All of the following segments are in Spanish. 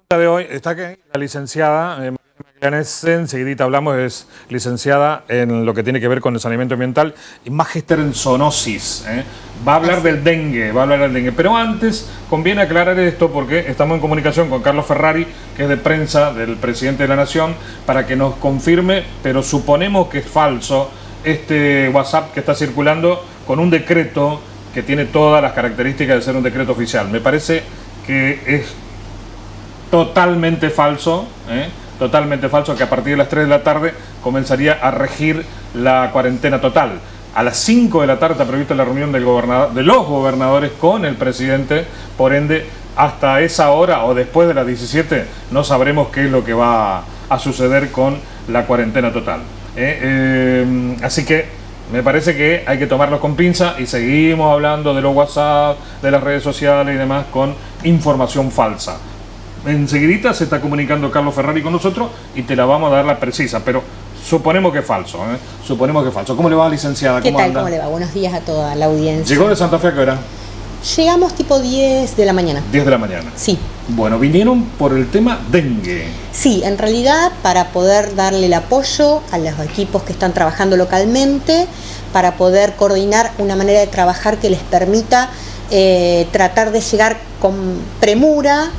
De hoy está aquí la licenciada Mariana Magallanese, enseguidita hablamos, es licenciada en lo que tiene que ver con el saneamiento ambiental y magíster en zoonosis. Va a hablar del dengue, pero antes conviene aclarar esto porque estamos en comunicación con Carlos Ferrari, que es de prensa del presidente de la Nación, para que nos confirme, pero suponemos que es falso este WhatsApp que está circulando con un decreto que tiene todas las características de ser un decreto oficial. Me parece que es totalmente falso, que a partir de las 3 de la tarde comenzaría a regir la cuarentena total. A las 5 de la tarde está prevista la reunión de los gobernadores con el presidente, por ende, hasta esa hora o después de las 17 no sabremos qué es lo que va a suceder con la cuarentena total. Así que me parece que hay que tomarlo con pinza y seguimos hablando de los WhatsApp, de las redes sociales y demás con información falsa. Enseguidita se está comunicando Carlos Ferrari con nosotros y te la vamos a dar la precisa, pero suponemos que es falso, suponemos que es falso. ¿Cómo le va, licenciada? ¿Qué ¿Cómo tal? anda? ¿Cómo le va? Buenos días a toda la audiencia. ¿Llegó de Santa Fe a qué hora? Llegamos tipo 10 de la mañana. 10 de la mañana. Sí. Bueno, vinieron por el tema dengue. Sí, en realidad para poder darle el apoyo a los equipos que están trabajando localmente, para poder coordinar una manera de trabajar que les permita tratar de llegar con premura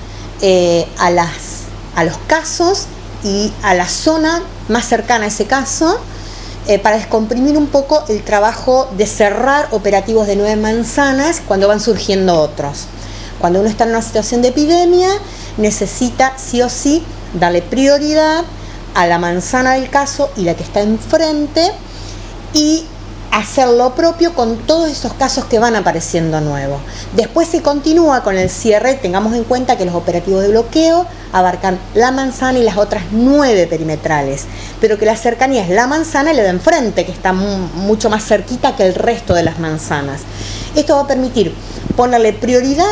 a los casos y a la zona más cercana a ese caso, para descomprimir un poco el trabajo de cerrar operativos de 9 manzanas cuando van surgiendo otros. Cuando uno está en una situación de epidemia, necesita sí o sí darle prioridad a la manzana del caso y la que está enfrente y hacer lo propio con todos esos casos que van apareciendo nuevos. Después se continúa con el cierre. Tengamos en cuenta que los operativos de bloqueo abarcan la manzana y las otras 9 perimetrales, pero que la cercanía es la manzana y la de enfrente, que está mucho más cerquita que el resto de las manzanas. Esto va a permitir ponerle prioridad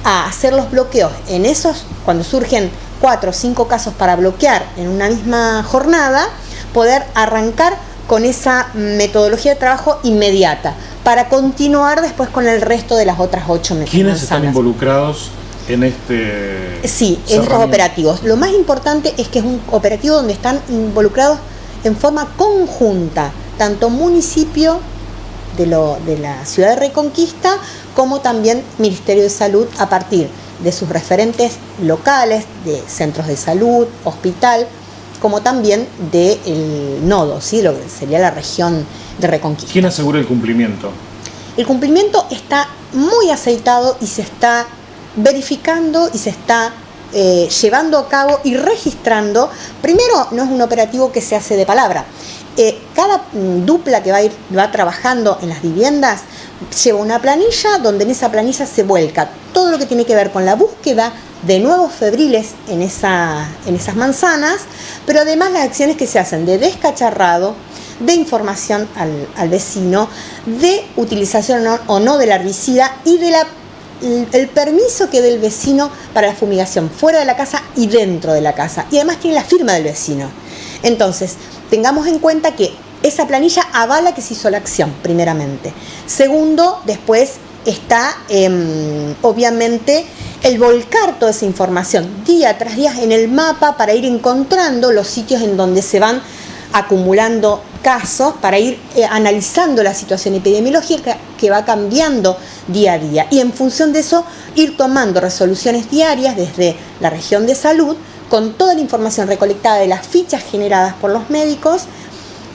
a hacer los bloqueos en esos, cuando surgen 4 o 5 casos para bloquear en una misma jornada, poder arrancar con esa metodología de trabajo inmediata, para continuar después con el resto de las otras 8 manzanas. ¿Quiénes están involucrados en este en estos operativos? Lo más importante es que es un operativo donde están involucrados en forma conjunta, tanto municipio de la ciudad de Reconquista, como también Ministerio de Salud, a partir de sus referentes locales, de centros de salud, hospital, como también del nodo, ¿sí? Lo que sería la región de Reconquista. ¿Quién asegura el cumplimiento? El cumplimiento está muy aceitado y se está verificando y se está llevando a cabo y registrando. Primero, no es un operativo que se hace de palabra. Cada dupla que va trabajando en las viviendas lleva una planilla donde en esa planilla se vuelca todo lo que tiene que ver con la búsqueda de nuevos febriles en esas manzanas, pero además las acciones que se hacen de descacharrado, de información al vecino, de utilización o no del herbicida y de el permiso que dé el vecino para la fumigación fuera de la casa y dentro de la casa. Y además tiene la firma del vecino. Entonces, tengamos en cuenta que esa planilla avala que se hizo la acción, primeramente. Segundo, después está obviamente el volcar toda esa información día tras día en el mapa para ir encontrando los sitios en donde se van acumulando casos, para ir analizando la situación epidemiológica que va cambiando día a día y en función de eso ir tomando resoluciones diarias desde la región de salud con toda la información recolectada de las fichas generadas por los médicos,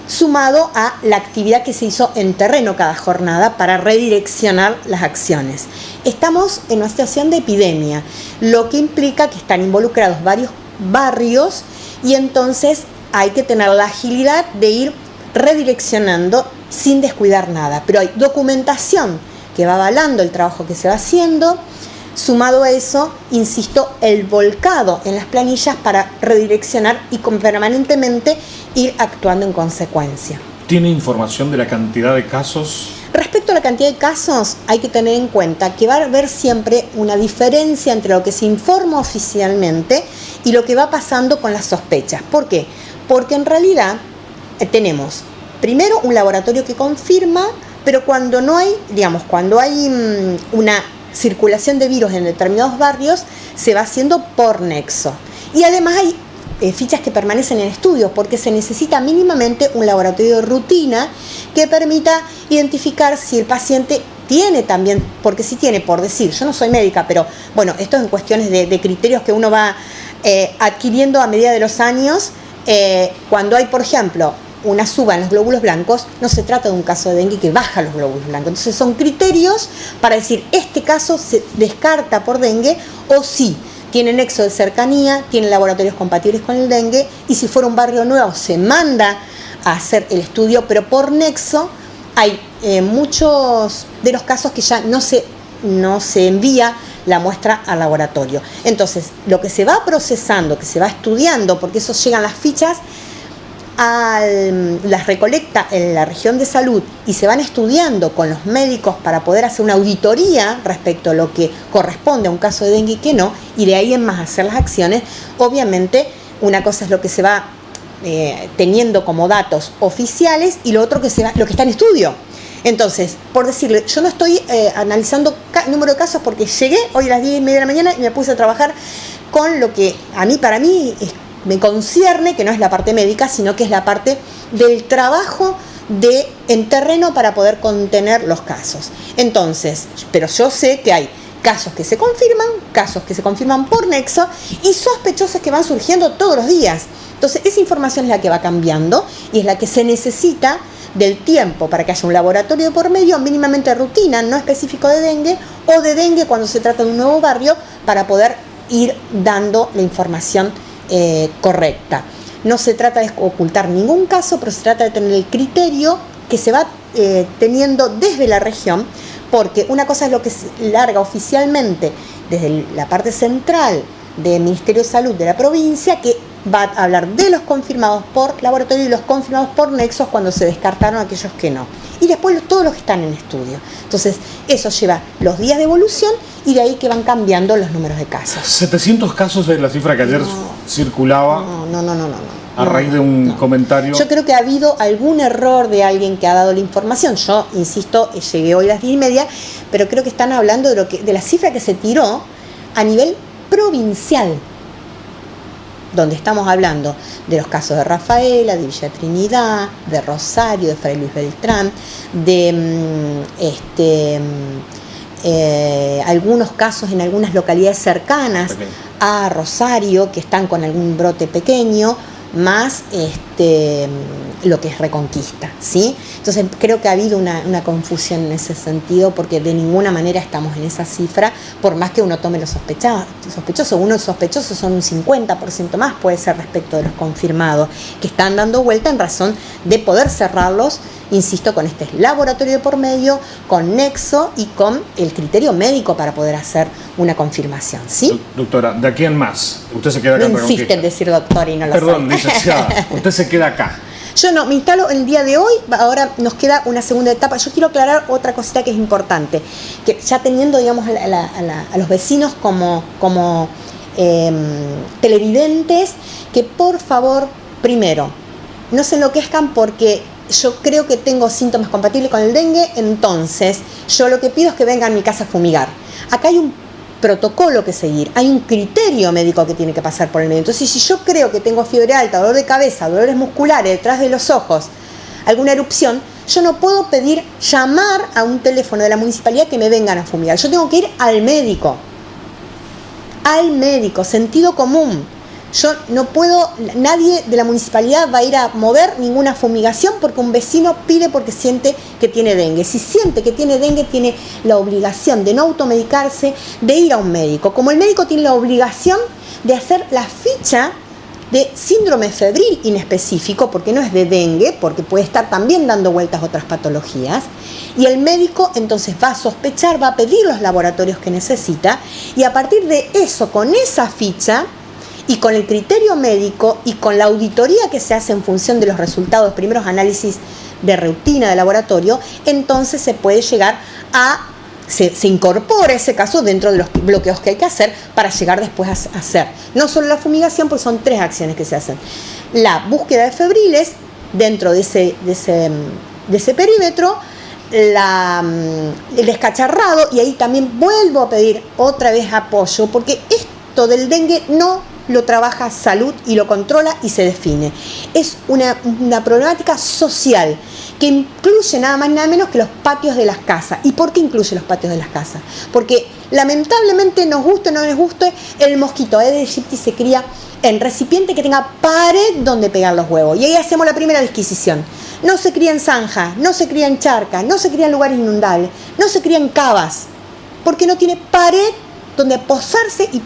sumado a la actividad que se hizo en terreno cada jornada para redireccionar las acciones. Estamos en una situación de epidemia, lo que implica que están involucrados varios barrios y entonces hay que tener la agilidad de ir redireccionando sin descuidar nada. Pero hay documentación que va avalando el trabajo que se va haciendo. Sumado a eso, insisto, el volcado en las planillas para redireccionar y permanentemente ir actuando en consecuencia. ¿Tiene información de la cantidad de casos? Respecto a la cantidad de casos, hay que tener en cuenta que va a haber siempre una diferencia entre lo que se informa oficialmente y lo que va pasando con las sospechas. ¿Por qué? Porque en realidad tenemos primero un laboratorio que confirma, pero cuando no hay, cuando hay una circulación de virus en determinados barrios, se va haciendo por nexo. Y además hay fichas que permanecen en estudios porque se necesita mínimamente un laboratorio de rutina que permita identificar si el paciente tiene también, porque si tiene, por decir, yo no soy médica, pero bueno, esto es en cuestiones de criterios que uno va adquiriendo a medida de los años. Cuando hay, por ejemplo, una suba en los glóbulos blancos, no se trata de un caso de dengue que baja los glóbulos blancos. Entonces son criterios para decir, este caso se descarta por dengue o sí, tiene nexo de cercanía, tiene laboratorios compatibles con el dengue, y si fuera un barrio nuevo se manda a hacer el estudio, pero por nexo hay muchos de los casos que ya no se envía la muestra al laboratorio. Entonces, lo que se va procesando, que se va estudiando, porque eso llegan las fichas, las recolecta en la región de salud y se van estudiando con los médicos para poder hacer una auditoría respecto a lo que corresponde a un caso de dengue y que no, y de ahí en más hacer las acciones. Obviamente, una cosa es lo que se va teniendo como datos oficiales y lo otro lo que está en estudio. Entonces, por decirle, yo no estoy analizando número de casos porque llegué hoy a las 10:30 de la mañana y me puse a trabajar con lo que para mí me concierne, que no es la parte médica, sino que es la parte del trabajo en terreno para poder contener los casos. Entonces, pero yo sé que hay casos que se confirman por nexo y sospechosos que van surgiendo todos los días. Entonces, esa información es la que va cambiando y es la que se necesita del tiempo para que haya un laboratorio por medio mínimamente de rutina, no específico de dengue, o de dengue cuando se trata de un nuevo barrio, para poder ir dando la información correcta. No se trata de ocultar ningún caso, pero se trata de tener el criterio que se va teniendo desde la región, porque una cosa es lo que se larga oficialmente desde la parte central del Ministerio de Salud de la provincia, que va a hablar de los confirmados por laboratorio y los confirmados por nexos cuando se descartaron aquellos que no. Y después todos los que están en estudio. Entonces, eso lleva los días de evolución y de ahí que van cambiando los números de casos. 700 casos es la cifra que ayer circulaba. No. A raíz de un comentario. Yo creo que ha habido algún error de alguien que ha dado la información. Yo, insisto, llegué hoy a las 10:30, pero creo que están hablando de la cifra que se tiró a nivel provincial, donde estamos hablando de los casos de Rafaela, de Villa Trinidad, de Rosario, de Fray Luis Beltrán, de algunos casos en algunas localidades cercanas a Rosario que están con algún brote pequeño, más lo que es Reconquista, ¿sí? Entonces creo que ha habido una confusión en ese sentido, porque de ninguna manera estamos en esa cifra, por más que uno tome los sospechosos. Unos sospechosos son un 50% más, puede ser respecto de los confirmados, que están dando vuelta en razón de poder cerrarlos, insisto, con este laboratorio de por medio, con nexo y con el criterio médico para poder hacer una confirmación, ¿sí? Doctora, de aquí en más, usted se queda acá en Reconquista. Insiste en decir doctora y no lo soy. Perdón, licenciada, usted se queda acá. Yo no, me instalo el día de hoy, ahora nos queda una segunda etapa. Yo quiero aclarar otra cosita que es importante, que ya teniendo, digamos, a los vecinos como televidentes, que por favor, primero, no se enloquezcan porque yo creo que tengo síntomas compatibles con el dengue, entonces yo lo que pido es que vengan a mi casa a fumigar. Acá hay un protocolo que seguir, hay un criterio médico que tiene que pasar por el medio. Entonces, si yo creo que tengo fiebre alta, dolor de cabeza, dolores musculares detrás de los ojos, alguna erupción, yo no puedo llamar a un teléfono de la municipalidad que me vengan a fumigar. Yo tengo que ir al médico, sentido común. Yo no puedo, nadie de la municipalidad va a ir a mover ninguna fumigación porque un vecino pide porque siente que tiene dengue. Si siente que tiene dengue, tiene la obligación de no automedicarse, de ir a un médico. Como el médico tiene la obligación de hacer la ficha de síndrome febril inespecífico, porque no es de dengue, porque puede estar también dando vueltas otras patologías, y el médico entonces va a sospechar, va a pedir los laboratorios que necesita, y a partir de eso, con esa ficha, y con el criterio médico y con la auditoría que se hace en función de los resultados, primeros análisis de rutina de laboratorio, entonces se puede llegar se incorpora ese caso dentro de los bloqueos que hay que hacer para llegar después a hacer no solo la fumigación, porque son 3 acciones que se hacen: la búsqueda de febriles dentro de ese perímetro, el descacharrado, y ahí también vuelvo a pedir otra vez apoyo, porque esto del dengue no lo trabaja salud y lo controla y se define. Es una problemática social que incluye nada más y nada menos que los patios de las casas. ¿Y por qué incluye los patios de las casas? Porque lamentablemente, nos guste o no nos guste, el mosquito Aedes aegypti se cría en recipiente que tenga pared donde pegar los huevos. Y ahí hacemos la primera disquisición. No se cría en zanja, no se cría en charcas, no se cría en lugares inundables, no se cría en cavas, porque no tiene pared donde posarse y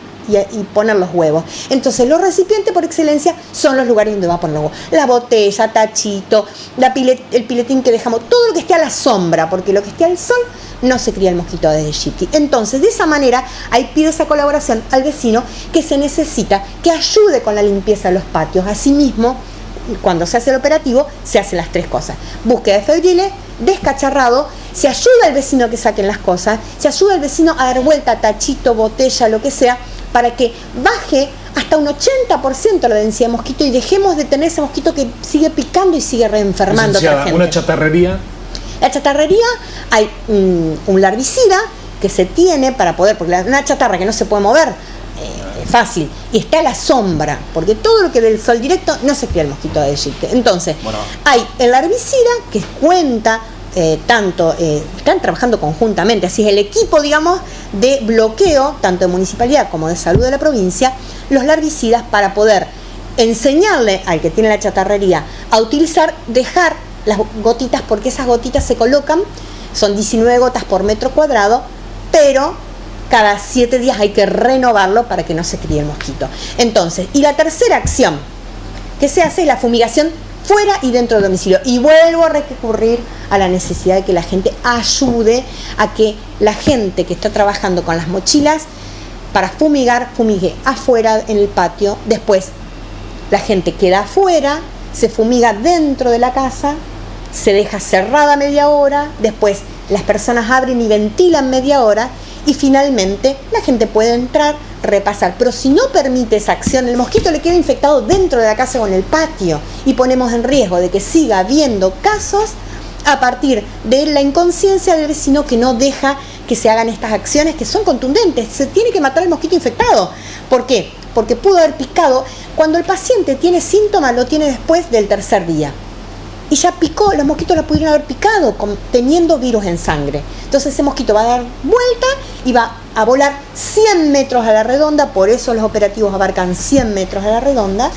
poner los huevos. Entonces los recipientes por excelencia son los lugares donde va a poner los huevos. La botella, tachito, el piletín que dejamos, todo lo que esté a la sombra, porque lo que esté al sol no se cría el mosquito Aedes aegypti. Entonces de esa manera ahí pido esa colaboración al vecino que se necesita que ayude con la limpieza de los patios. Asimismo, cuando se hace el operativo, se hacen las tres cosas: búsqueda de febriles, descacharrado, se ayuda al vecino a que saquen las cosas, se ayuda al vecino a dar vuelta, tachito, botella, lo que sea, para que baje hasta un 80% la densidad de mosquito y dejemos de tener ese mosquito que sigue picando y sigue reenfermando a otra gente. ¿Una chatarrería? La chatarrería, hay un larvicida que se tiene para poder, porque una chatarra que no se puede mover, es fácil, y está a la sombra, porque todo lo que del sol directo no se cría el mosquito de aegypti. Entonces, hay el larvicida que cuenta están trabajando conjuntamente, así es el equipo, digamos, de bloqueo, tanto de municipalidad como de salud de la provincia, los larvicidas para poder enseñarle al que tiene la chatarrería a utilizar, dejar las gotitas, porque esas gotitas se colocan, son 19 gotas por metro cuadrado, pero cada 7 días hay que renovarlo para que no se críe el mosquito. Entonces, y la tercera acción que se hace es la fumigación fuera y dentro del domicilio. Y vuelvo a recurrir a la necesidad de que la gente ayude a que la gente que está trabajando con las mochilas para fumigar, fumigue afuera en el patio. Después la gente queda afuera, se fumiga dentro de la casa, se deja cerrada media hora, después las personas abren y ventilan media hora y finalmente la gente puede entrar, repasar. Pero si no permite esa acción, el mosquito le queda infectado dentro de la casa o en el patio y ponemos en riesgo de que siga habiendo casos a partir de la inconsciencia del vecino que no deja que se hagan estas acciones que son contundentes. Se tiene que matar al mosquito infectado. ¿Por qué? Porque pudo haber picado. Cuando el paciente tiene síntomas, lo tiene después del tercer día. Y ya picó, los mosquitos la pudieron haber picado teniendo virus en sangre. Entonces ese mosquito va a dar vuelta y va a volar 100 metros a la redonda, por eso los operativos abarcan 100 metros a la redonda,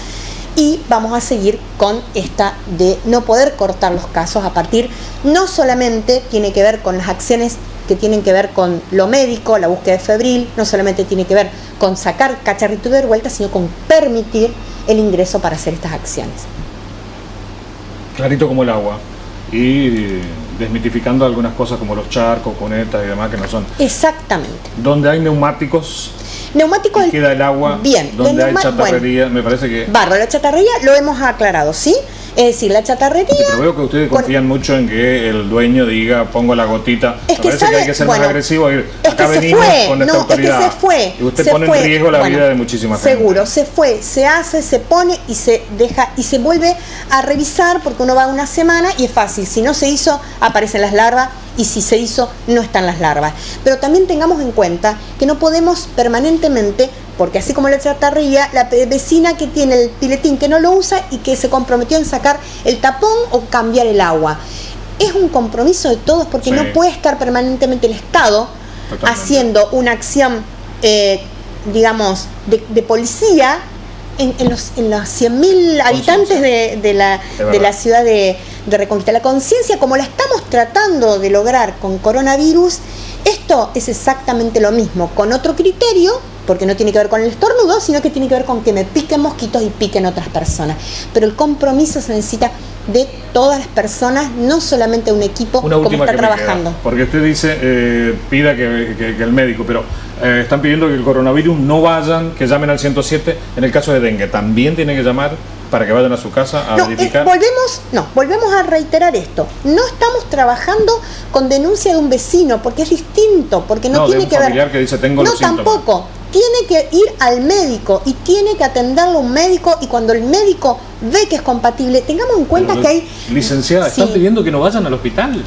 y vamos a seguir con esta de no poder cortar los casos a partir, no solamente tiene que ver con las acciones que tienen que ver con lo médico, la búsqueda de febril, no solamente tiene que ver con sacar cacharrito de vuelta, sino con permitir el ingreso para hacer estas acciones. Clarito como el agua. Y desmitificando algunas cosas como los charcos, cunetas y demás que no son. Exactamente. Donde hay neumáticos y queda el agua, bien, donde hay chatarrería, me parece que... Bárbaro, la chatarrería lo hemos aclarado, ¿sí? Es decir, la chatarrería... Sí, pero veo que ustedes confían mucho en que el dueño diga, pongo la gotita. Es que me parece que hay que ser más agresivo. Acá venimos con esta autoridad. Es que se fue. Y usted pone en riesgo la vida de muchísima gente. Seguro, se fue, se hace, se pone y se deja y se vuelve a revisar porque uno va una semana y es fácil. Si no se hizo, aparecen las larvas. Y si se hizo, no están las larvas. Pero también tengamos en cuenta que no podemos permanentemente, porque así como la chatarrería, la vecina que tiene el piletín que no lo usa y que se comprometió en sacar el tapón o cambiar el agua. Es un compromiso de todos porque no puede estar permanentemente el Estado haciendo una acción, digamos, de policía en los 100.000 habitantes de la ciudad de Reconquista. La conciencia, como la estamos tratando de lograr con coronavirus, esto es exactamente lo mismo, con otro criterio, porque no tiene que ver con el estornudo, sino que tiene que ver con que me piquen mosquitos y piquen otras personas. Pero el compromiso se necesita de todas las personas, no solamente un equipo como está trabajando. Porque usted dice, pida que el médico, pero están pidiendo que el coronavirus no vayan, que llamen al 107 en el caso de dengue. ¿También tiene que llamar para que vayan a su casa a verificar? Volvemos a reiterar esto. No estamos trabajando con denuncia de un vecino, porque es distinto, porque no tiene que ver... familiar que dice, tengo los síntomas. Tampoco. Tiene que ir al médico y tiene que atenderlo un médico, y cuando el médico ve que es compatible, tengamos en cuenta que hay... Licenciada, ¿están pidiendo que no vayan al hospital?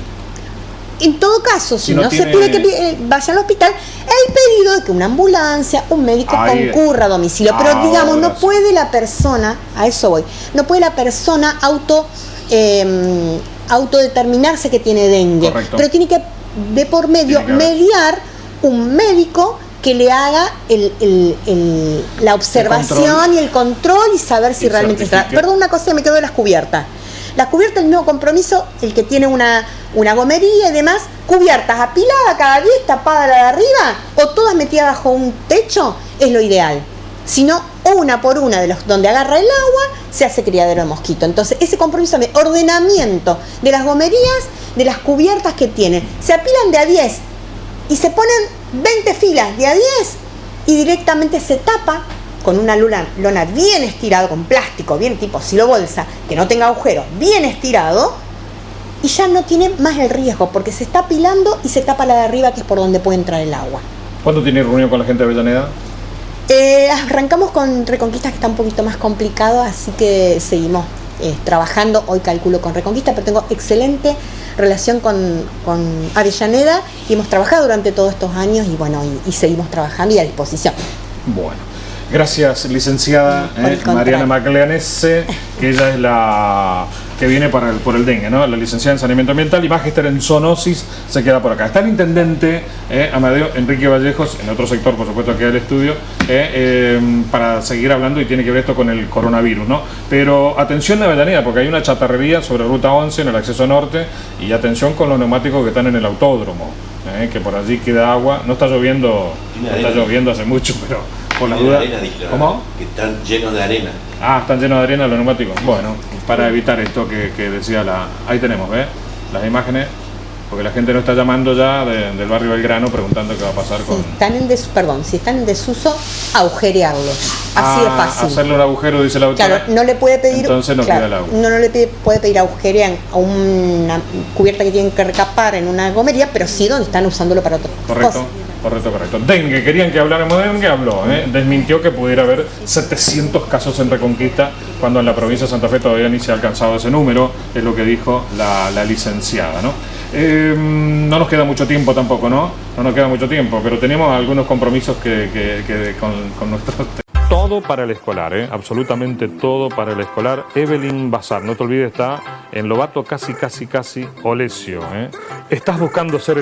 En todo caso, si no se pide que vayan al hospital, el pedido que una ambulancia, un médico Ahí, concurra a domicilio. Pero ahora digamos, no sí. puede la persona, a eso voy, no puede la persona autodeterminarse que tiene dengue. Correcto. Pero tiene que, de por medio, Tiene que haber. mediar un médico que le haga la observación y el control y saber si Y realmente está. certifique. Perdón, una cosa me quedó de las cubiertas. Las cubiertas, el mismo compromiso, el que tiene una gomería y demás, cubiertas apiladas cada 10, tapada la de arriba, o todas metidas bajo un techo, es lo ideal. Si no, una por una de los donde agarra el agua, se hace criadero de mosquito. Entonces, ese compromiso de ordenamiento de las gomerías, de las cubiertas que tienen, se apilan de a 10 y se ponen 20 filas de a 10 y directamente se tapa con una lona bien estirado, con plástico, bien tipo silo bolsa, que no tenga agujero, bien estirado, y ya no tiene más el riesgo, porque se está apilando y se tapa la de arriba, que es por donde puede entrar el agua. ¿Cuándo tiene reunión con la gente de Avellaneda? Arrancamos con Reconquista, que está un poquito más complicado, así que seguimos trabajando. Hoy calculo con Reconquista, pero tengo excelente relación con Avellaneda y hemos trabajado durante todos estos años y bueno, y seguimos trabajando y a disposición. Bueno. Gracias, licenciada Por el contrario. Mariana Macleanese, que ella es la que viene por el dengue, ¿no? La licenciada en saneamiento ambiental y magíster en zoonosis, se queda por acá. Está el intendente Amadeo Enrique Vallejos, en otro sector, por supuesto, aquí del estudio, para seguir hablando, y tiene que ver esto con el coronavirus, ¿no? Pero atención de Avellaneda, porque hay una chatarrería sobre Ruta 11 en el acceso norte, y atención con los neumáticos que están en el autódromo, que por allí queda agua. No está lloviendo, no está lloviendo hace mucho, pero por la duda. ¿Cómo? Que están llenos de arena. Ah, están llenos de arena los neumáticos. Bueno, para evitar esto que decía ahí tenemos, ¿ves? Las imágenes, porque la gente no está llamando ya del barrio Belgrano preguntando qué va a pasar con... Si están en desuso, agujerearlos. Así de fácil. Hacerle un agujero, dice la autora. Claro, no le puede pedir. Entonces no claro, queda el agua. No le puede pedir agujerean a una cubierta que tienen que recapar en una gomería, pero sí donde están usándolo para otra Correcto. cosa. Correcto. Dengue, querían que habláramos de dengue, habló. Desmintió que pudiera haber 700 casos en Reconquista, cuando en la provincia de Santa Fe todavía ni se ha alcanzado ese número, es lo que dijo la licenciada, ¿no? No nos queda mucho tiempo tampoco, ¿no? No nos queda mucho tiempo, pero tenemos algunos compromisos con nuestros... Todo para el escolar, absolutamente todo para el escolar. Evelyn Bazar, no te olvides, está en Lobato, casi Olesio. ¿Estás buscando ser